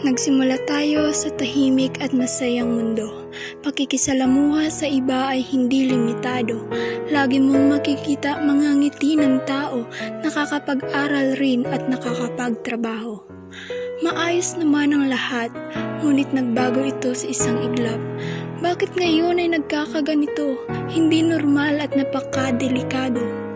Nagsimula tayo sa tahimik at masayang mundo. Pakikisalamuha sa iba ay hindi limitado. Lagi mong makikita mga ngiti ng tao, nakakapag-aral rin at nakakapagtrabaho. Maayos naman ang lahat, ngunit nagbago ito sa isang iglap. Bakit ngayon ay nagkakaganito? Hindi normal at napakadelikado.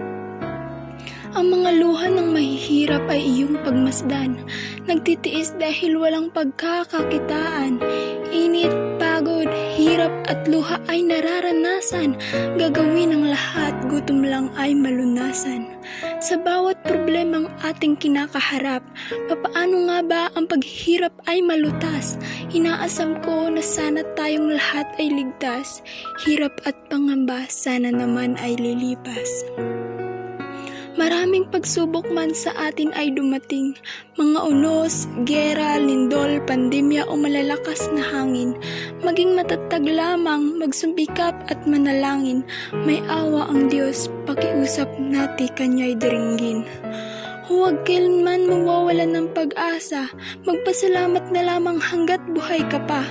Ang mga luha ng mahihirap ay iyong pagmasdan. Nagtitiis dahil walang pagkakakitaan. Init, pagod, hirap at luha ay nararanasan. Gagawin ang lahat, gutom lang ay malunasan. Sa bawat problemang ating kinakaharap, papaano nga ba ang paghihirap ay malutas? Inaasam ko na sana tayong lahat ay ligtas. Hirap at pangamba sana naman ay lilipas. Maraming pagsubok man sa atin ay dumating, mga unos, gera, lindol, pandemya o malalakas na hangin. Maging matatag lamang, magsumbikap at manalangin. May awa ang Diyos, pakiusap natin kanya'y diringgin. Huwag kailanman mawawalan ng pag-asa, magpasalamat na lamang hanggat buhay ka pa.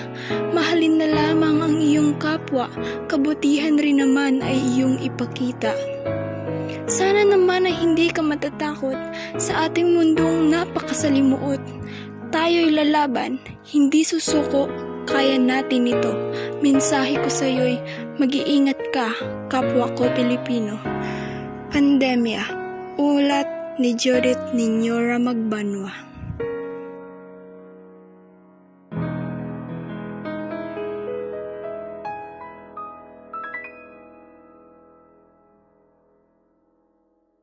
Mahalin na lamang ang iyong kapwa, kabutihan rin naman ay iyong ipakita. Sana naman ay hindi ka matatakot sa ating mundong napakasalimuot. Tayo'y lalaban, hindi susuko, kaya natin ito. Mensahe ko sa'yo'y mag-iingat ka, kapwa ko Pilipino. Pandemya, ulat ni Judith Niñora Magbanwa.